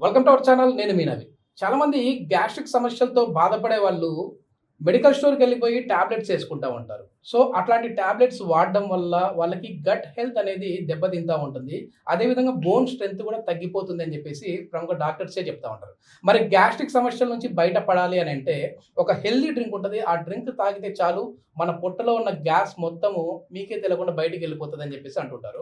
Welcome to our channel. నేను మీనవి. చాలా మంది గ్యాస్ట్రిక్ సమస్యలతో బాధపడే వాళ్ళు మెడికల్ స్టోర్‌కి వెళ్ళిపోయి టాబ్లెట్స్ యేసుకుంటా ఉంటారు. సో, అట్లాంటి టాబ్లెట్స్ వాడడం వల్ల వాళ్ళకి గట్ హెల్త్ అనేది దెబ్బతింటా ఉంటుంది. అదేవిధంగా బోన్ స్ట్రెంత్ కూడా తగ్గిపోతుంది అని చెప్పేసి ప్రముఖ డాక్టర్సే చెప్తా ఉంటారు. మరి గ్యాస్ట్రిక్ సమస్యల నుంచి బయటపడాలి అని అంటే ఒక హెల్తీ డ్రింక్ ఉంటది. ఆ డ్రింక్ తాగితే చాలు మన పొట్టలో ఉన్న గ్యాస్ మొత్తము మీకే తెలియకుండా బయటికెళ్ళిపోతది అని చెప్పేసి అంటుంటారు.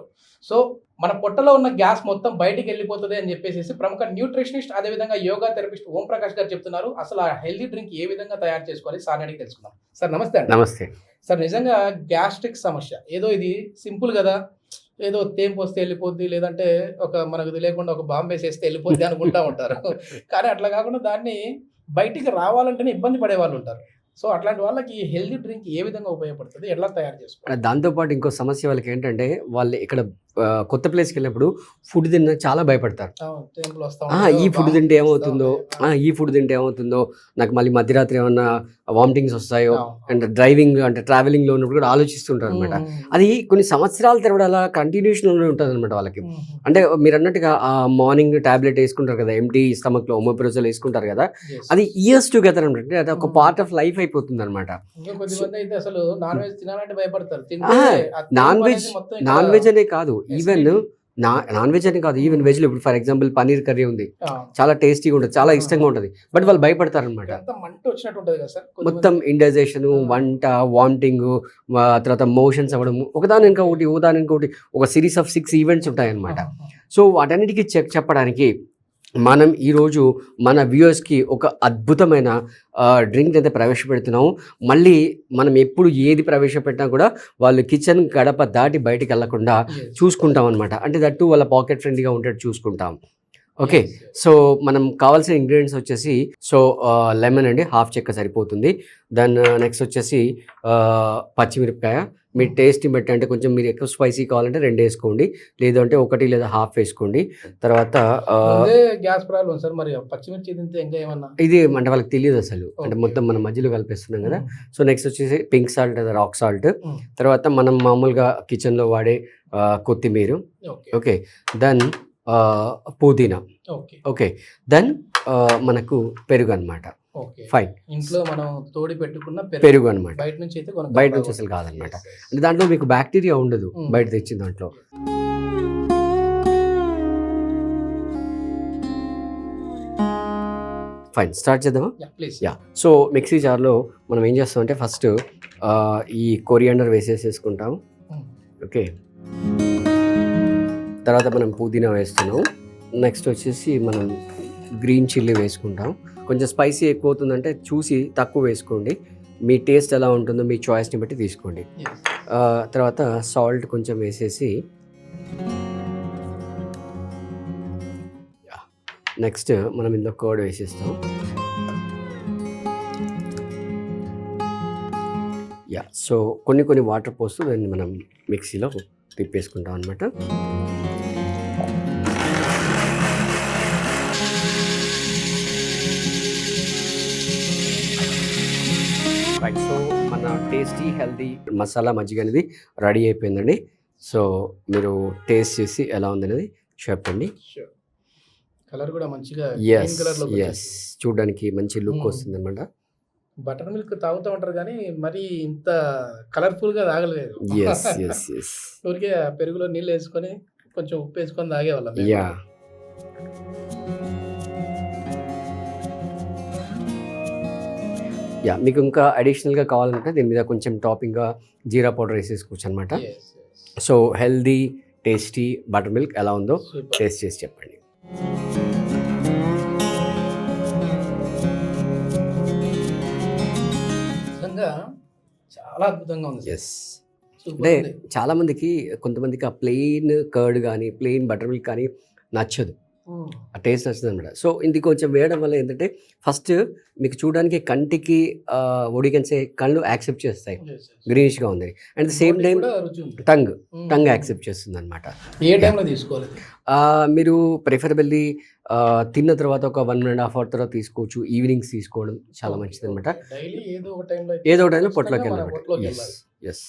సో, మన పొట్టలో ఉన్న గ్యాస్ మొత్తం బయటికెళ్ళిపోతది అని చెప్పేసేసి ప్రముఖ న్యూట్రిషనిస్ట్ అదేవిధంగా యోగా థెరపిస్ట్ ఓం ప్రకాష్ గారు చెప్తున్నారు. అసలు ఆ హెల్తీ డ్రింక్ ఏ విధంగా తయారు చేసుకోవాలి సార్‌ని అడిగి తెలుసుకుందాం. సార్ నమస్తే అండి. నమస్తే. సార్ నిజంగా గ్యాస్ట్రిక్ సమస్య ఏదో ఇది సింపుల్ గదా! ఏదో తేంపొస్తే ఎళ్ళిపోద్ది. లేదంటే మనకు తెలియకుండా ఒక బాంబేసేస్తే ఎళ్ళిపోద్ది అనుకుంటా ఉంటారు. కానీ అట్లా కాకుండా దాన్ని బయటికి రావాలంటేనే ఇబ్బంది పడేవాళ్ళుంటారు. సో, అట్లాంటి వాళ్ళకి హెల్తీ డ్రింక్ ఏ విధంగా ఉపయోగపడుతది? ఎలా తయారు చేసుకోవాలి? దాంతో పాటు ఇంకో సమస్య వాళ్ళకేంటంటే, వాళ్ళు ఇక్కడ కొత్త ప్లేస్‌కెళ్ళినప్పుడు ఫుడ్ తిన్న చాలా భయపడతారు. తేంపులు వస్తా ఈ ఉంటాయి. ఫుడ్ తింటే ఏమవుతుందో, ఈ ఫుడ్ తింటే ఏమవుతుందో, నాకు మళ్ళీ మధ్యరాత్రి ఏమన్నా వామిటింగ్స్ వస్తాయో, అండ్ డ్రైవింగ్ అంటే ట్రావెలింగ్‌లో ఉన్నప్పుడు కూడా ఆలోచిస్తుంటారనమాట. అది కొన్ని సంవత్సరాల తరబడి అలా కంటిన్యూషన్‌లోనే ఉంటదనమాట వాళ్ళకి. అంటే మీరన్నట్టుగా మార్నింగ్ టాబ్లెట్ యేసుకుంటారు కదా! ఎంప్టీ స్టమక్‌లో ఒమోప్రజోల్ యేసుకుంటారు కదా! అది ఇయర్స్ టుగెదర్ అనమాట. అంటే అది ఒక పార్ట్ ఆఫ్ లైఫ్ అయిపోతుందనమాట. ఇంకా కొద్దిమంది అయితే అసలు నాన్ వెజ్ తినాలంటే భయపడతారు. నాన్ వెజ్ అనే కాదు, ఈవెన్ నాన్ వెజ్ అని కాదు, ఈవెన్ వెజ్‌లో ఇప్పుడు ఫర్ ఎగ్జాంపుల్ పన్నీర్ కర్రీ ఉంది. చాలా టేస్టీగా ఉంటుంది, చాలా ఇష్టంగా ఉంటుంది. బట్ వాళ్ళు భయపడతారనమాట. మొత్తం ఇండైజెషన్, వంట, వామిటింగ్, తర్వాత మోషన్స్ అవ్వడం, ఒకదాని ఇంకా ఒకటి ఒక సిరీస్ ఆఫ్ 6 ఈవెంట్స్ ఉంటాయన్నమాట. సో వాటన్నిటికీ చెప్పడానికి మనం ఈరోజు మన వ్యూయర్స్కి ఒక అద్భుతమైన డ్రింక్ అయితే ప్రవేశపెడుతున్నాము. మళ్ళీ మనం ఎప్పుడు ఏది ప్రవేశపెట్టినా కూడా వాళ్ళు కిచెన్ గడప దాటి బయటికి వెళ్లకుండా చూసుకుంటాం అనమాట. అంటే దట్టు వాళ్ళ పాకెట్ ఫ్రెండ్లీగా ఉండేట్టు చూసుకుంటాం. ఓకే, సో మనం కావాల్సిన ఇంగ్రీడియంట్స్ వచ్చేసి లెమన్ అండి, హాఫ్ చెక్క సరిపోతుంది. దెన్ నెక్స్ట్ వచ్చేసి పచ్చిమిరపకాయ, మీ టేస్ట్ని బట్టి, అంటే కొంచెం మీరు ఎక్కువ స్పైసీ కావాలంటే 2 వేసుకోండి, లేదు అంటే 1 లేదా హాఫ్ వేసుకోండి. తర్వాత గ్యాస్ ప్రాబ్లం సార్, మరి పచ్చిమిర్చి తింటే ఇంకా ఏమన్నా ఇది అంటే వాళ్ళకి తెలియదు అసలు, అంటే మొత్తం మనం మధ్యలో కలిపేస్తున్నాం కదా. సో నెక్స్ట్ వచ్చేసి పింక్ సాల్ట్ లేదా రాక్ సాల్ట్, తర్వాత మనం మామూలుగా కిచెన్లో వాడే కొత్తిమీర, ఓకే, దెన్ పుదీనా, ఓకే, దెన్ మనకు పెరుగు అనమాట. ఫైన్, ఇంట్లో మనం తోడి పెట్టుకున్న పెరుగు అనమాట. బయట నుంచి అసలు కాదనమాట. అంటే దాంట్లో మీకు బ్యాక్టీరియా ఉండదు బయట తెచ్చిన దాంట్లో. ఫైన్, స్టార్ట్ చేద్దామా? యా. సో మిక్సీ జార్లో మనం ఏం చేస్తామంటే ఫస్ట్ ఈ కొరియాండర్ వేసేసుకుంటాం. ఓకే, తర్వాత మనం పుదీనా వేస్తున్నాం. నెక్స్ట్ వచ్చేసి మనం గ్రీన్ చిల్లీ వేసుకుంటాం. కొంచెం స్పైసీ ఎక్కువ అవుతుందంటే చూసి తక్కువ వేసుకోండి, మీ టేస్ట్ ఎలా ఉంటుందో మీ చాయిస్ని బట్టి తీసుకోండి. తర్వాత సాల్ట్ కొంచెం వేసేసి, నెక్స్ట్ మనం ఇందులో కర్డ్ వేసేస్తాం. యా, సో కొన్ని వాటర్ పోస్తూ దాన్ని మనం మిక్సీలో తిప్పేసుకుంటాం అనమాట. రైట్, సో మన టేస్టీ హెల్దీ మసాలా మజ్జిగ అనేది రెడీ అయిపోయిందండి. సో మీరు టేస్ట్ చేసి ఎలా ఉంది అనేది చెప్పండి. కలర్ కూడా మంచిగా చూడడానికి మంచి లుక్ వస్తుంది అనమాట. బటర్ మిల్క్ తాగుతూ ఉంటారు కానీ మరి ఇంత కలర్ఫుల్ గా తాగలేదు. ఊరికే పెరుగులో నీళ్ళు వేసుకొని కొంచెం ఉప్పు వేసుకొని తాగేవాళ్ళం. మీకు ఇంకా అడిషనల్గా కావాలంటే దీని మీద కొంచెం టాపింగ్గా జీరా పౌడర్ వేసేసుకోవచ్చు అనమాట. So healthy tasty butter milk ఎలా ఉందో టేస్ట్ చేసి చెప్పండి. చాలా అద్భుతంగా ఉంది. అంటే చాలామందికి, కొంతమందికి ఆ ప్లెయిన్ కర్డ్ కానీ ప్లెయిన్ బటర్ మిల్క్ కానీ నచ్చదు, ఆ టేస్ట్ నచ్చుతుంది అనమాట. సో ఇది కొంచెం వేయడం వల్ల ఏంటంటే ఫస్ట్ మీకు చూడడానికి కంటికి ఒడికన్సే కళ్ళు యాక్సెప్ట్ చేస్తాయి, గ్రీనిష్గా ఉంది. And the same time tongue accept చేస్తుంది అనమాట. ఏ టైంలో తీసుకోవాలి? మీరు ప్రిఫరబుల్లీ తిన్న తర్వాత ఒక 1.5 అవర్ తర్వాత తీసుకోవచ్చు. ఈవినింగ్స్ తీసుకోవడం చాలా మంచిది అనమాట. ఏదో ఒక టైంలో పొట్లోకి వెళ్ళాలి. ఎస్.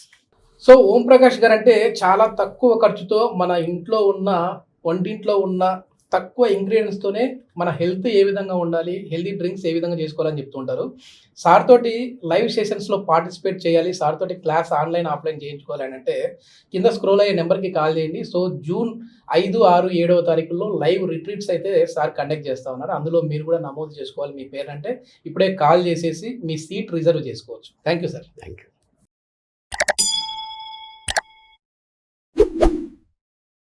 సో ఓం ప్రకాష్ గారు అంటే చాలా తక్కువ ఖర్చుతో మన ఇంట్లో ఉన్న వంటింట్లో ఉన్న తక్కువ ఇంగ్రీడియంట్స్తోనే మన హెల్త్ ఏ విధంగా ఉండాలి, హెల్తీ డ్రింక్స్ ఏ విధంగా చేసుకోవాలని చెప్తుంటారు. సార్ తోటి లైవ్ సెషన్స్‌లో పార్టిసిపేట్ చేయాలి, సార్ తోటి క్లాస్ ఆన్‌లైన్, ఆఫ్‌లైన్ చేయించుకోవాలి అనంటే కింద స్క్రోల్ అయ్యే నెంబర్‌కి కాల్ చేయండి. సో జూన్ 5, 6, 7వ తారీఖుల్లో లైవ్ రిట్రీట్స్ అయితే సార్ కండక్ట్ చేస్తా ఉన్నారు. అందులో మీరు కూడా నమోదు చేసుకోవాలి మీ పేరంటే. ఇప్పుడే కాల్ చేసేసి మీ సీట్ రిజర్వ్ చేసుకోవచ్చు. Thank you sir. Thank you.